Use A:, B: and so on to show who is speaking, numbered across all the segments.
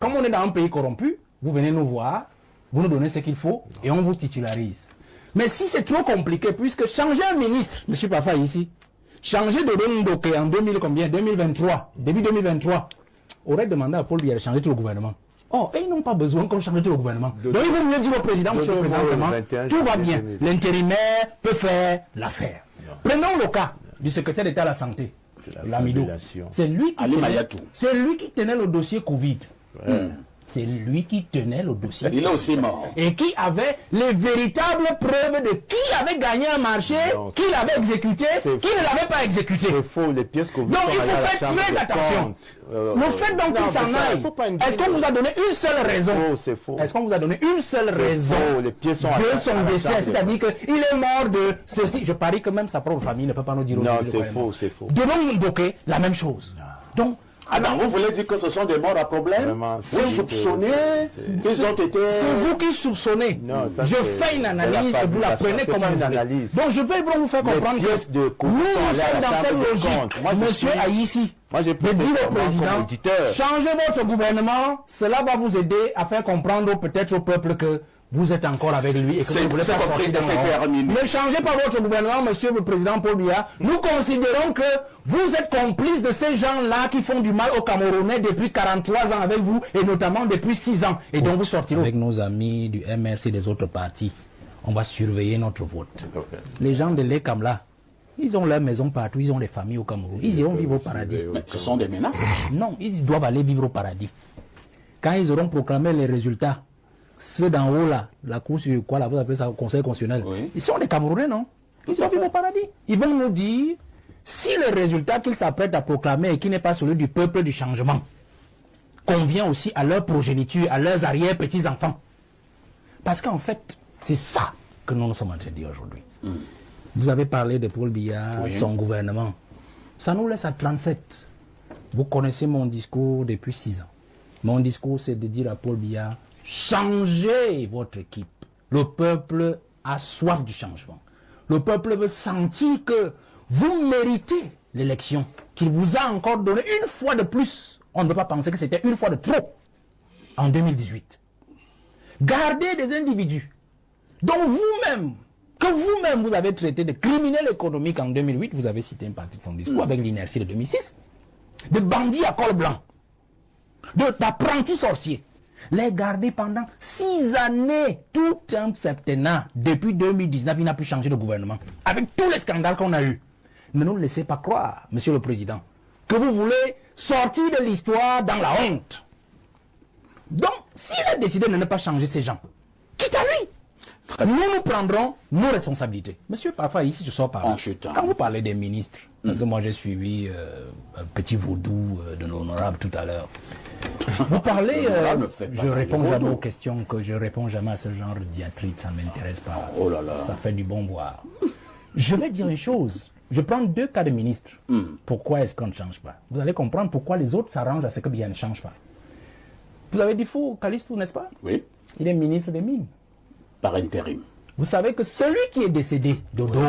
A: Comme on est dans un pays corrompu, vous venez nous voir, vous nous donnez ce qu'il faut et on vous titularise. Mais si c'est trop compliqué, puisque changer un ministre, M. Pafa ici, changer de Ndoké en 2023, début 2023, aurait demandé à Paul Biya de changer tout le gouvernement. Oh, et ils n'ont pas besoin qu'on change tout le gouvernement. Donc il faut mieux dire au président, monsieur le président, tout va bien. L'intérimaire peut faire l'affaire. Prenons le cas du secrétaire d'État à la santé, Lamido. C'est lui qui tenait le dossier Covid. C'est lui qui tenait le dossier.
B: Il est aussi mort.
A: Et qui avait les véritables preuves de qui avait gagné un marché, qui l'avait exécuté, qui ne l'avait pas exécuté.
C: C'est faux, les pièces que vous
A: Donc il faut faire très attention. Le fait donc qu'il s'en aille, est-ce qu'on vous a donné une seule raison?
C: C'est faux.
A: Est-ce qu'on vous a donné une seule raison
C: les pièces sont
A: de son décès? C'est-à-dire qu'il est mort de ceci. Je parie que même sa propre famille ne peut pas nous dire.
C: Non, c'est faux, c'est faux.
A: De Ndoké, la même chose. Donc,
B: alors, vous voulez dire que ce sont des morts à problème? Vous soupçonnez qu'ils ont été...
A: C'est vous qui soupçonnez. Non, je fais une analyse et vous la prenez comme une analyse. Donc, je vais vous faire comprendre que nous sommes dans cette logique. Monsieur Aïssi, de dire au président, changez votre gouvernement, cela va vous aider à faire comprendre peut-être au peuple que vous êtes encore avec lui et que vous voulez pas sortir de cette. Ne changez pas votre gouvernement, monsieur le président Paul Biya. Nous considérons que vous êtes complice de ces gens-là qui font du mal aux Camerounais depuis 43 ans avec vous et notamment depuis 6 ans. Et donc vous sortirez avec nos amis du MRC et des autres partis. On va surveiller notre vote. Les gens de l'ECAM là, ils ont leur maison partout, ils ont des familles au Cameroun. Ils iront vivre au paradis.
B: Mais ce sont des menaces.
A: Non, ils doivent aller vivre au paradis. Quand ils auront proclamé les résultats, ceux d'en haut là, la cour sur quoi là, vous appelez ça le conseil constitutionnel, ils sont des Camerounais, non? Ils sont vivre au paradis. Ils vont nous dire si le résultat qu'ils s'apprêtent à proclamer et qui n'est pas celui du peuple du changement convient aussi à leur progéniture, à leurs arrière-petits-enfants. Parce qu'en fait, c'est ça que nous sommes en train de dire aujourd'hui. Vous avez parlé de Paul Biya, son gouvernement. Ça nous laisse à 37. Vous connaissez mon discours depuis 6 ans. Mon discours, c'est de dire à Paul Biya, changez votre équipe. Le peuple a soif du changement. Le peuple veut sentir que vous méritez l'élection, qu'il vous a encore donné une fois de plus. On ne peut pas penser que c'était une fois de trop en 2018. Gardez des individus dont vous-même, que vous-même vous avez traité de criminels économiques en 2008, vous avez cité une partie de son discours avec l'inertie de 2006, de bandits à col blanc, d'apprentis sorciers. Les garder pendant 6 années, tout un septennat. Depuis 2019, il n'a plus changé de gouvernement. Avec tous les scandales qu'on a eus. Ne nous laissez pas croire, monsieur le président, que vous voulez sortir de l'histoire dans la honte. Donc, s'il a décidé de ne pas changer ces gens, quitte à lui, nous prendrons nos responsabilités. Monsieur Pafa, ici, je sors par là. Quand vous parlez des ministres, parce que moi j'ai suivi un petit vaudou de l'honorable tout à l'heure. Vous parlez, je réponds jamais aux questions, que je réponds jamais à ce genre de diatribe, ça ne m'intéresse pas. Oh là là. Ça fait du bon boire. Je vais dire une chose. Je prends 2 cas de ministres. Pourquoi est-ce qu'on ne change pas? Vous allez comprendre pourquoi les autres s'arrangent à ce que Biya ne change pas. Vous avez dit faux, Calistou, n'est-ce pas?
B: Oui.
A: Il est ministre des Mines.
B: Par intérim.
A: Vous savez que celui qui est décédé, Dodo,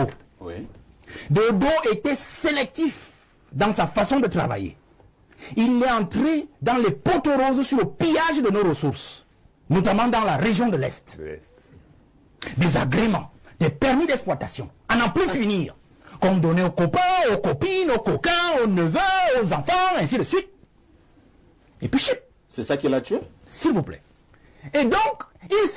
A: Dodo était sélectif dans sa façon de travailler. Il est entré dans les poteaux roses sur le pillage de nos ressources, notamment dans la région de l'Est. Des agréments, des permis d'exploitation, à n'en plus finir, qu'on donnait aux copains, aux copines, aux coquins, aux neveux, aux enfants, ainsi de suite. Et puis chip.
B: C'est ça qui l'a tué?
A: S'il vous plaît. Et donc, ils se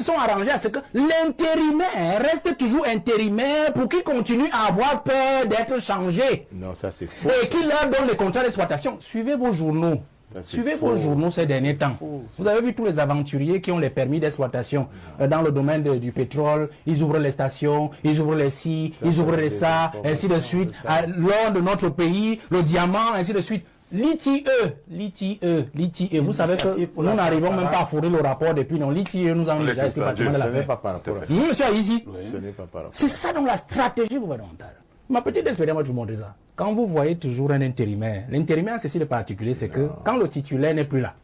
A: sont arrangés à ce que l'intérimaire reste toujours intérimaire pour qu'il continue à avoir peur d'être changé.
C: Non, ça c'est faux.
A: Et qu'il leur donne les contrats d'exploitation. Suivez vos journaux. Suivez vos journaux ces derniers temps. Vous avez vu tous les aventuriers qui ont les permis d'exploitation dans le domaine du pétrole. Ils ouvrent les stations, ils ouvrent les ci, ils ouvrent les ça, ainsi de suite. L'or de notre pays, le diamant, ainsi de suite. L'ITIE, vous savez que nous n'arrivons même pas à fournir le rapport depuis, non, l'ITIE nous a déjà expliqué de la
C: fait. Pas par rapport à ça.
A: Oui, monsieur ici.
C: Ce n'est pas par rapport.
A: C'est ça donc la stratégie gouvernementale. Ma petite expérience, je vous montre ça. Quand vous voyez toujours un intérimaire, l'intérimaire, c'est si le particulier, c'est que quand le titulaire n'est plus là,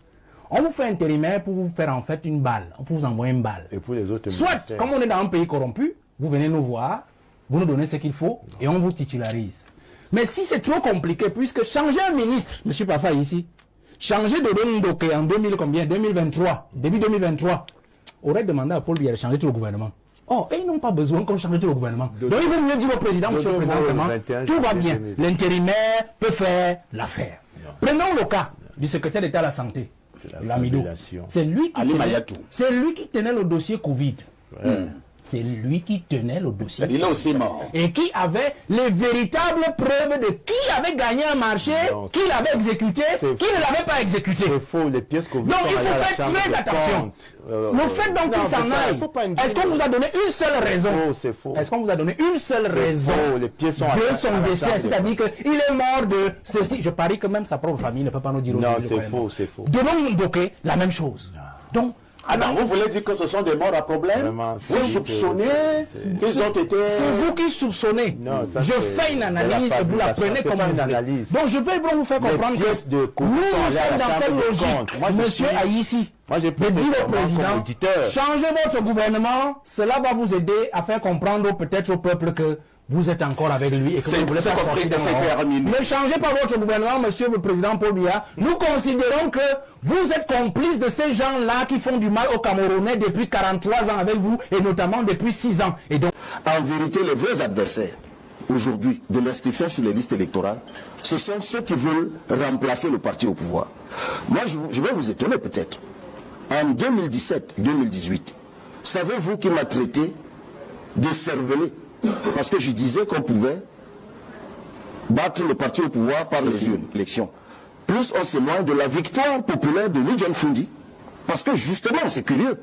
A: on vous fait intérimaire pour vous faire en fait une balle, pour vous envoyer une balle.
C: Et pour les autres
A: soit, comme on est dans un pays corrompu, vous venez nous voir, vous nous donnez ce qu'il faut et on vous titularise. Mais si c'est trop compliqué, puisque changer un ministre, M. Pafa ici, changer de Rondoke en 2023, début 2023, aurait demandé à Paul Biya de changer tout le gouvernement. Oh, et ils n'ont pas besoin qu'on change tout le gouvernement. Donc il faut mieux dire au président, monsieur le président, tout va bien. L'intérimaire peut faire l'affaire. Prenons le cas du secrétaire d'État à la santé, Lamido. C'est lui qui tenait le dossier Covid. C'est lui qui tenait le dossier.
B: Il est aussi mort.
A: Et qui avait les véritables preuves de qui avait gagné un marché, qui l'avait exécuté, qui ne l'avait pas exécuté.
C: C'est faux, les pièces Covid.
A: Donc il faut faire très attention. Le fait donc qu'il s'en aille, est-ce qu'on vous a donné une seule raison?
C: C'est faux.
A: Est-ce qu'on vous a donné une seule raison
C: de son
A: décès? C'est-à-dire qu'il est mort de ceci. Je parie que même sa propre famille ne peut pas nous dire.
C: Non, c'est faux, c'est faux.
A: Devant Ndoke, la même chose. Donc,
B: alors, vous voulez dire que ce sont des morts à problème? Vous soupçonnez qu'ils ont été...
A: C'est vous qui soupçonnez.
C: Non, ça,
A: je fais une analyse et vous la prenez comme une analyse. Donc je vais vous faire comprendre que nous sommes dans cette logique. Monsieur Aïssi, de dire au président, changez votre gouvernement, cela va vous aider à faire comprendre peut-être au peuple que vous êtes encore avec lui et que vous ne voulez pas sortir de l'Europe. Ne changez pas votre gouvernement, monsieur le président Paul Biya. Nous considérons que vous êtes complice de ces gens-là qui font du mal aux Camerounais depuis 43 ans avec vous et notamment depuis 6 ans. Et donc...
D: En vérité, les vrais adversaires aujourd'hui de l'inscription sur les listes électorales, ce sont ceux qui veulent remplacer le parti au pouvoir. Moi, je vais vous étonner peut-être. En 2017-2018, savez-vous qui m'a traité de cervelé? Parce que je disais qu'on pouvait battre le parti au pouvoir par les élections. Plus on s'éloigne de la victoire populaire de Ni John Fundi. Parce que justement, c'est curieux.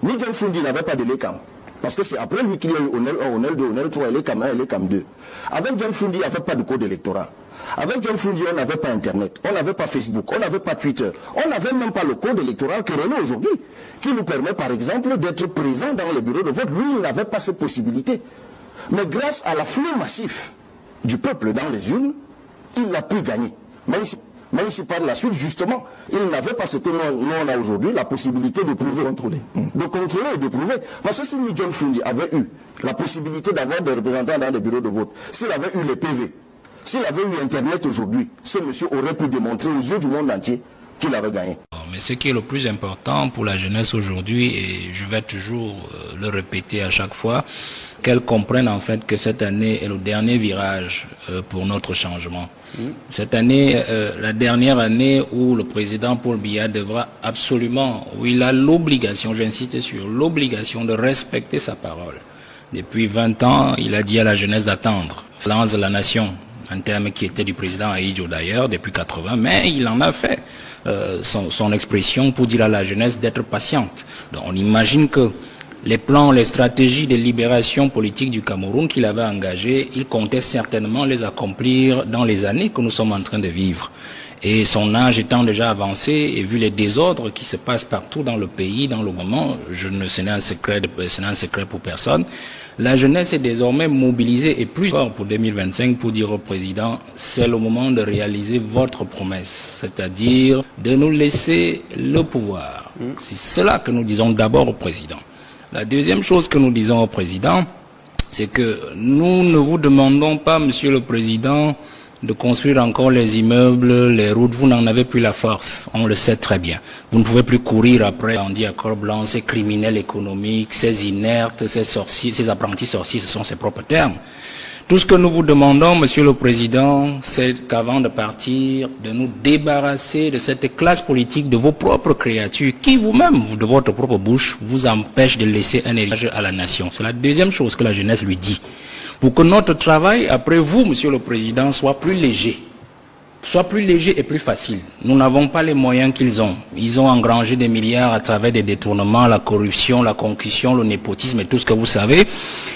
D: Ni John Fundi n'avait pas de l'ECAM. Parce que c'est après lui qu'il y a eu Onel 1, Onel 2, Onel 3, l'ECAM 1 et l'ECAM 2. Avec John Fundi, il n'y avait pas de code électoral. Avec John Fundi, on n'avait pas Internet, on n'avait pas Facebook, on n'avait pas Twitter. On n'avait même pas le code électoral que l'on a aujourd'hui, qui nous permet par exemple d'être présent dans les bureaux de vote. Lui, il n'avait pas cette possibilité. Mais grâce à l'afflux massif du peuple dans les urnes, il a pu gagner. Même si par la suite, justement, il n'avait pas ce que nous on a aujourd'hui, la possibilité de prouver. De contrôler et de prouver. Parce que si John Fundi avait eu la possibilité d'avoir des représentants dans les bureaux de vote, s'il avait eu les PV, s'il avait eu Internet aujourd'hui, ce monsieur aurait pu démontrer aux yeux du monde entier qu'il avait gagné.
E: Mais ce qui est le plus important pour la jeunesse aujourd'hui, et je vais toujours le répéter à chaque fois, qu'elle comprenne en fait que cette année est le dernier virage pour notre changement. Cette année, la dernière année où le président Paul Biya devra absolument, où il a l'obligation, j'insiste sur l'obligation de respecter sa parole. Depuis 20 ans, il a dit à la jeunesse d'attendre. Lance la nation, un terme qui était du président Ahidjo d'ailleurs depuis 80, mais il en a fait son expression pour dire à la jeunesse d'être patiente. Donc on imagine que les plans, les stratégies de libération politique du Cameroun qu'il avait engagées, il comptait certainement les accomplir dans les années que nous sommes en train de vivre. Et son âge étant déjà avancé, et vu les désordres qui se passent partout dans le pays, dans le moment, ce n'est un secret pour personne, la jeunesse est désormais mobilisée et plus fort pour 2025 pour dire au président, c'est le moment de réaliser votre promesse, c'est-à-dire de nous laisser le pouvoir. C'est cela que nous disons d'abord au président. La deuxième chose que nous disons au président, c'est que nous ne vous demandons pas, monsieur le président, de construire encore les immeubles, les routes, vous n'en avez plus la force, on le sait très bien. Vous ne pouvez plus courir après, on dit à corps blanc, ces criminels économiques, ces inertes, ces sorciers, ces apprentis sorciers, ce sont ses propres termes. Tout ce que nous vous demandons, monsieur le président, c'est qu'avant de partir, de nous débarrasser de cette classe politique, de vos propres créatures, qui vous-même, de votre propre bouche, vous empêche de laisser un héritage à la nation. C'est la deuxième chose que la jeunesse lui dit. Pour que notre travail, après vous, monsieur le président, soit plus léger et plus facile. Nous n'avons pas les moyens qu'ils ont. Ils ont engrangé des milliards à travers des détournements, la corruption, la concussion, le népotisme et tout ce que vous savez.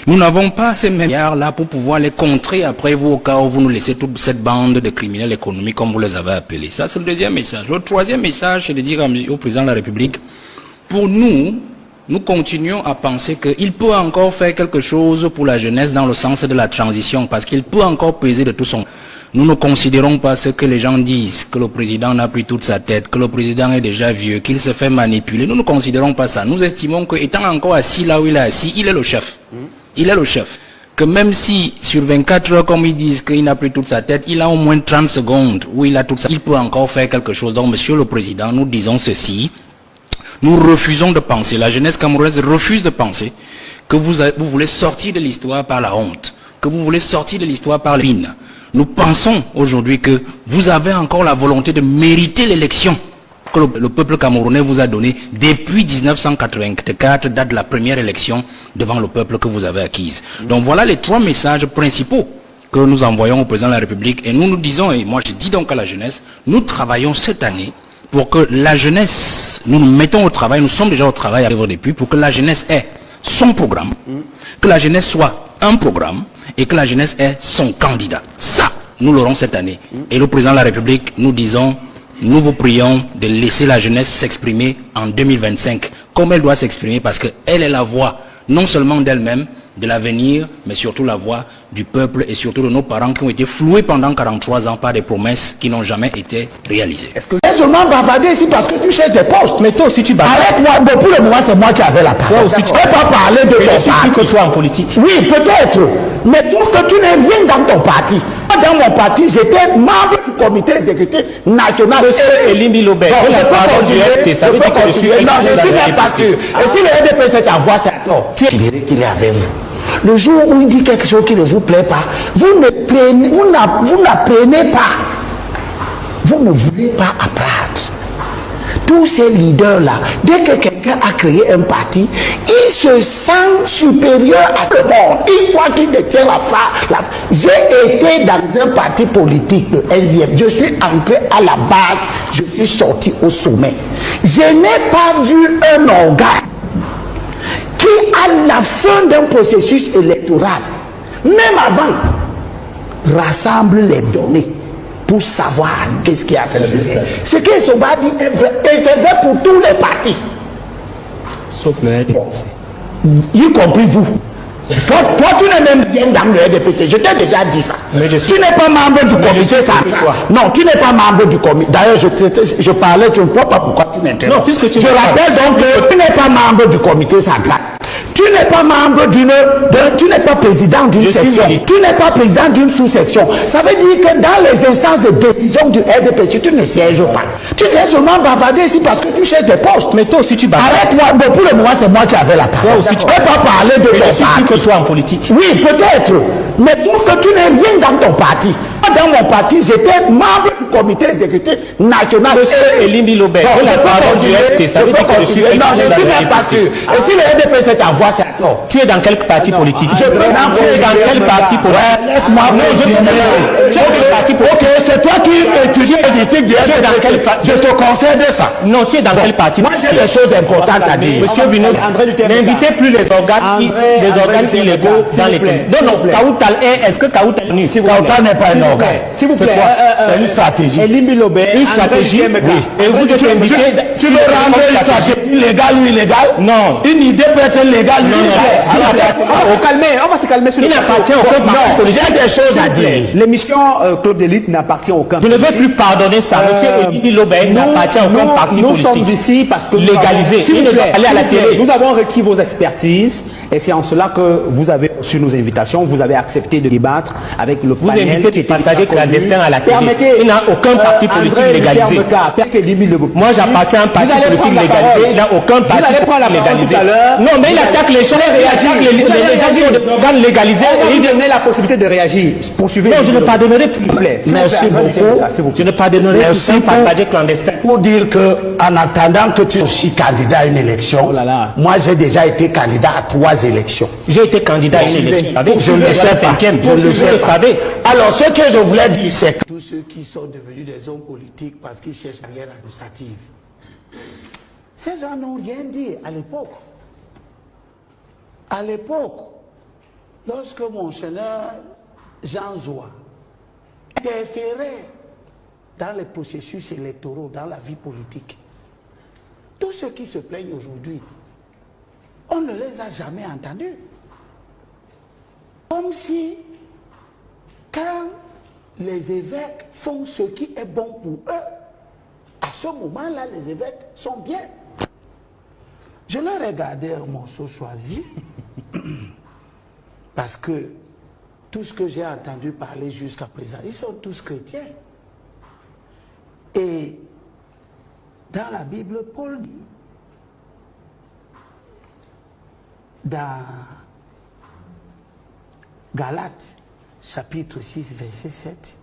E: Nous n'avons pas ces milliards-là pour pouvoir les contrer après vous au cas où vous nous laissez toute cette bande de criminels économiques comme vous les avez appelés. Ça, c'est le deuxième message. Le troisième message, c'est de dire au président de la République, pour nous continuons à penser qu'il peut encore faire quelque chose pour la jeunesse dans le sens de la transition, parce qu'il peut encore peser de tout son... Nous ne considérons pas ce que les gens disent, que le président n'a pris toute sa tête, que le président est déjà vieux, qu'il se fait manipuler. Nous ne considérons pas ça. Nous estimons qu'étant encore assis là où il est assis, il est le chef. Il est le chef. que même si sur 24 heures, comme ils disent qu'il n'a plus toute sa tête, il a au moins 30 secondes où il a toute sa... Il peut encore faire quelque chose. Donc, Monsieur le Président, nous disons ceci. Nous refusons de penser, la jeunesse camerounaise refuse de penser que vous voulez sortir de l'histoire par la honte, que vous voulez sortir de l'histoire par l'ine. Nous pensons aujourd'hui que vous avez encore la volonté de mériter l'élection que le peuple camerounais vous a donnée depuis 1984, date de la première élection devant le peuple que vous avez acquise. Donc voilà les 3 messages principaux que nous envoyons au président de la République. Et nous nous disons, et moi je dis donc à la jeunesse, nous travaillons cette année pour que la jeunesse, nous nous mettons au travail, nous sommes déjà au travail depuis, pour que la jeunesse ait son programme, que la jeunesse soit un programme et que la jeunesse ait son candidat. Ça, nous l'aurons cette année. Et le président de la République, nous disons, nous vous prions de laisser la jeunesse s'exprimer en 2025, comme elle doit s'exprimer, parce qu'elle est la voix, non seulement d'elle-même, de l'avenir, mais surtout la voix du peuple et surtout de nos parents qui ont été floués pendant 43 ans par des promesses qui n'ont jamais été réalisées.
D: Est-ce que seulement bavarder ici parce que tu cherches des postes?
A: Mais toi aussi tu bavardes.
D: Arrête-moi, bon, pour le moment c'est moi qui avais la parole.
A: Toi aussi tu
D: peux pas parler de ton
A: parti. Plus que toi en politique.
D: Oui, peut-être, mais sauf que tu n'es rien dans ton parti. Dans mon parti, j'étais membre du comité exécutif national.
A: Monsieur Elimbi Lobé,
D: bon, je peux continuer,
A: ça veut dire que je suis
D: non, je suis même pas sûr. Et si le EDP s'est en voie, c'est à tort. Tu dirais qu'il est avec vous. Le jour où il dit quelque chose qui ne vous plaît pas, vous n'apprenez pas. Vous ne voulez pas apprendre. Tous ces leaders-là, dès que quelqu'un a créé un parti, il se sent supérieur à tout le monde. Il croit qu'il détient la face. J'ai été dans un parti politique, le 11e. Je suis entré à la base, je suis sorti au sommet. Je n'ai pas vu un organe qui, à la fin d'un processus électoral, même avant, rassemble les données pour savoir qu'est-ce qui a fait. Ce que Soba dit est vrai, et c'est vrai pour tous les partis.
A: Sauf le RDPC.
D: Y compris vous. Toi, tu n'es même rien dans le RDPC. Je t'ai déjà dit ça. Tu n'es pas membre du comité central. Non, tu n'es pas membre du comité. D'ailleurs, je parlais, tu ne vois pas pourquoi tu m'interromps.
A: Non, puisque tu
D: je rappelle donc que tu n'es pas membre du comité central. Tu n'es pas membre tu n'es pas président d'une section. Tu n'es pas président d'une sous-section. Ça veut dire que dans les instances de décision du RDPC, tu ne sièges pas. Tu viens seulement bavarder ici parce que tu cherches des postes.
A: Mais toi aussi tu bavardes.
D: Arrête-moi. Bon, pour le moment, c'est moi qui avais la parole.
A: Toi aussi
D: tu ne peux pas parler de ton parti.
A: Plus que toi en politique.
D: Oui, peut-être. Mais sauf que tu n'es rien dans ton parti. Dans mon parti, j'étais membre du comité exécutif national.
A: Monsieur Elimbi Lobé, la parole du RDPC, ça veut dire que je suis
D: non, je suis même pas sûr. Et si le RDPC c'est en voie, c'est à tort.
A: Tu es dans quel parti politique?
D: Je peux
A: tu es dans quel parti politique?
D: Laisse-moi
A: tu es dans quel parti politique?
D: Ok, c'est toi qui étudies les districts du RDPC. Je te conseille de ça.
A: Non, tu es dans quel parti?
D: Moi, j'ai des choses importantes à dire.
A: Monsieur Vino, n'invitez plus les organes illégaux dans les pays. Non, Kaoutal est-ce que Kaoutal est venu?
D: Kaoutal n'est pas un organe.
A: S'il vous plaît,
D: c'est une stratégie.
A: Une stratégie. Et vous êtes invité.
D: Tu veux rendre une stratégie légale ou illégale?
A: Non.
D: Une idée peut être légale ou illégale.
F: On va se calmer sur
A: il n'appartient à aucun parti politique.
D: J'ai des choses à dire.
F: L'émission Club d'élite n'appartient à aucun.
A: Je ne vais plus pardonner ça. Monsieur Elimbi Lobé n'appartient à aucun parti politique.
F: Nous sommes ici parce que
A: légalisé. Il ne doit aller à la télé.
F: Nous avons requis vos expertises et c'est en cela que vous avez reçu nos invitations. Vous avez accepté de débattre avec le panel.
A: Vous invitez des passagers clandestins à la télé.
F: Permettez,
A: il n'a aucun parti politique légalisé. Moi, j'appartiens à un parti politique légalisé. Il n'a aucun parti politique légalisé. Non, mais il attaque les gens. Il attaque les gens qui ont des organes légalisés.
F: Et il donne la possibilité de réagir. Poursuivez.
A: Non, je ne pardonnerai plus.
D: Merci beaucoup.
A: Je ne pardonnerai plus un passager clandestin.
D: Pour dire que, en attendant que tu sois candidat à une élection, moi j'ai déjà été candidat à 3 élections.
A: J'ai été candidat à une élection.
D: Je ne le sais pas.
A: Je ne le sais pas.
D: Alors, ce que je voulais dire, c'est que tous ceux qui sont devenus des hommes politiques parce qu'ils cherchent la guerre administrative, ces gens n'ont rien dit à l'époque. À l'époque, lorsque mon seigneur Jean Zoua interférait dans les processus électoraux, dans la vie politique, tous ceux qui se plaignent aujourd'hui, on ne les a jamais entendus. Comme si, quand les évêques font ce qui est bon pour eux, à ce moment-là, les évêques sont bien. Je leur ai gardé un morceau choisi parce que
G: tout ce que j'ai entendu parler jusqu'à présent, ils sont tous chrétiens. Et dans la Bible, Paul dit, dans Galates, chapitre 6, verset 7,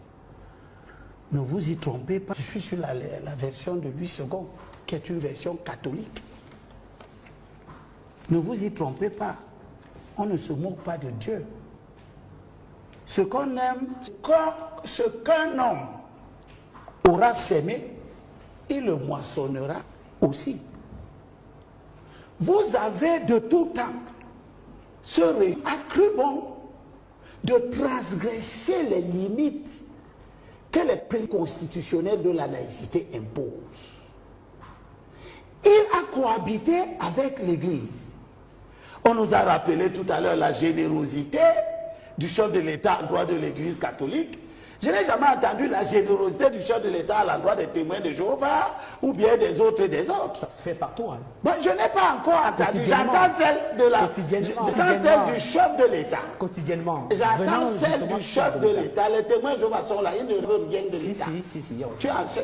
G: ne vous y trompez pas. Je suis sur la version de 8 secondes, qui est une version catholique. Ne vous y trompez pas. On ne se moque pas de Dieu. Ce qu'on aime, ce qu'un homme aura sémé, il le moissonnera aussi. Vous avez de tout temps cru bon de transgresser les limites que les principes constitutionnels de la laïcité imposent. Il a cohabité avec l'Église. On nous a rappelé tout à l'heure la générosité du chef de l'État à l'endroit de l'Église catholique. Je n'ai jamais entendu la générosité du chef de l'État à l'endroit des témoins de Jéhovah ou bien des autres et des autres.
F: Ça se fait partout. Hein.
G: Bon, je n'ai pas encore entendu. J'entends celle du chef de l'État.
F: Quotidiennement.
G: J'entends celle du chef de l'État. Les témoins de Jéhovah sont là, ils ne veulent rien de l'État.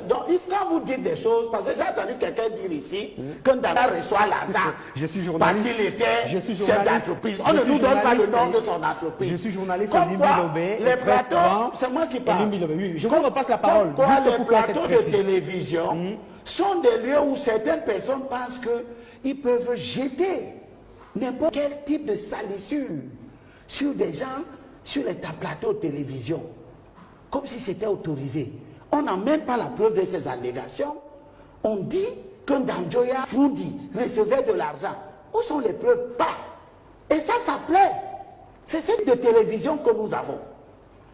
G: Donc, quand vous dites des choses, parce que j'ai entendu quelqu'un dire ici que Ndaba reçoit l'argent parce qu'il était chef d'entreprise. On ne nous donne pas le nom de son entreprise.
F: Je suis journaliste
G: au Limbilobé. Les plateaux, c'est moi qui parle.
F: Oui, je vous repasse la parole.
G: Les plateaux de télévision sont des lieux où certaines personnes pensent qu'ils peuvent jeter n'importe quel type de salissure sur des gens, sur les plateaux de télévision, comme si c'était autorisé. On n'a même pas la preuve de ces allégations. On dit que Ndamjoya Foudi recevait de l'argent. Où sont les preuves? Pas. Et ça plaît. C'est ce type de télévision que nous avons.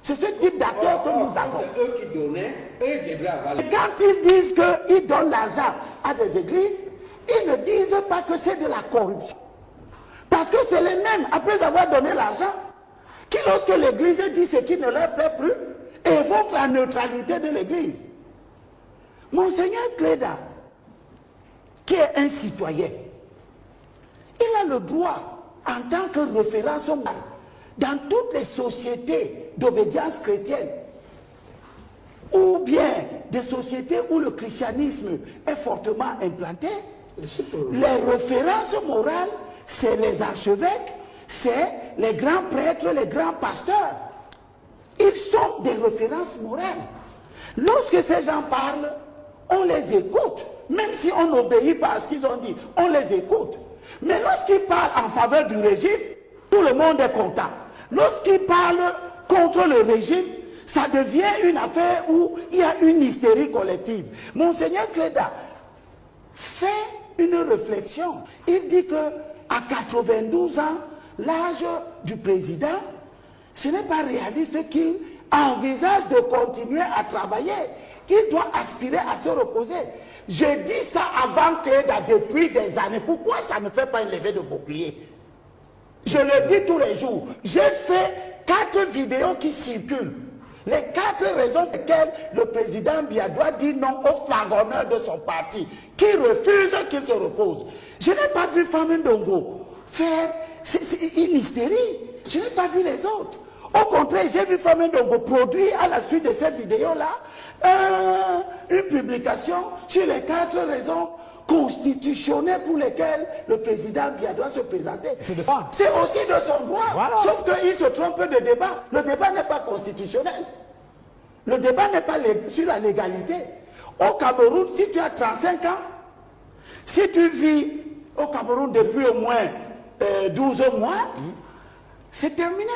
G: C'est ce type d'acteurs que nous avons.
H: C'est eux qui donnaient, eux devraient avoir.
G: Quand ils disent qu'ils donnent l'argent à des églises, ils ne disent pas que c'est de la corruption. Parce que c'est les mêmes, après avoir donné l'argent, qui lorsque l'église dit ce qui ne leur plaît plus, évoquent la neutralité de l'église. Monseigneur Cléda, qui est un citoyen, il a le droit, en tant que référence morale, dans toutes les sociétés d'obédience chrétienne, ou bien des sociétés où le christianisme est fortement implanté, les références morales, c'est les archevêques, c'est les grands prêtres, les grands pasteurs. Ils sont des références morales. Lorsque ces gens parlent, on les écoute, même si on n'obéit pas à ce qu'ils ont dit, on les écoute. Mais lorsqu'ils parlent en faveur du régime, tout le monde est content. Lorsqu'ils parlent contre le régime, ça devient une affaire où il y a une hystérie collective. Monseigneur Cléda fait une réflexion. Il dit que à 92 ans, l'âge du président, ce n'est pas réaliste qu'il envisage de continuer à travailler, qu'il doit aspirer à se reposer. Je dis ça avant Cléda depuis des années. Pourquoi ça ne fait pas une levée de bouclier? Je le dis tous les jours. J'ai fait 4 vidéos qui circulent. Les 4 raisons pour lesquelles le président Biadoua dit non aux flagonneurs de son parti, qui refusent qu'il se repose. Je n'ai pas vu Famine Ndongo faire une hystérie. Je n'ai pas vu les autres. Au contraire, j'ai vu Famine Ndongo produire à la suite de cette vidéo-là une publication sur les 4 raisons constitutionnelles pour lesquelles le président Biadoua se présentait. C'est aussi de son droit. Voilà. Sauf qu'il se trompe de débat. Le débat n'est pas constitutionnel. Le débat n'est pas sur la légalité. Au Cameroun, si tu as 35 ans, si tu vis au Cameroun depuis au moins 12 mois, c'est terminé.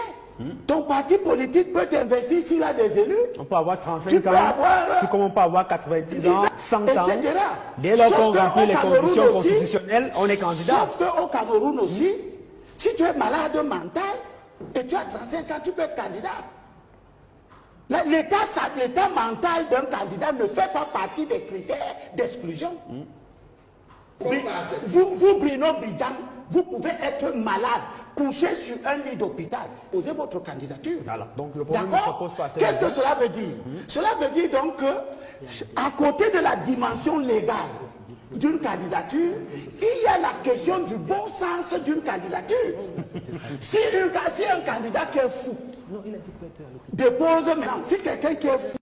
G: Ton parti politique peut t'investir s'il a des élus.
F: On peut avoir 35 ans, comme on peut avoir 90 ans, 100 ans. Dès lors qu'on remplit les conditions constitutionnelles, on est candidat.
G: Sauf qu'au Cameroun aussi, si tu es malade mental et tu as 35 ans, tu peux être candidat. L'état mental d'un candidat ne fait pas partie des critères d'exclusion. Vous, Bruno Bidjan, vous pouvez être malade, couché sur un lit d'hôpital. Posez votre candidature.
F: Donc le problème ne se pose pas.
G: Qu'est-ce que cela veut dire? Cela veut dire donc que, à côté de la dimension légale, d'une candidature, il y a la question du bon sens d'une candidature. Si un candidat qui est fou dépose maintenant, si quelqu'un qui est fou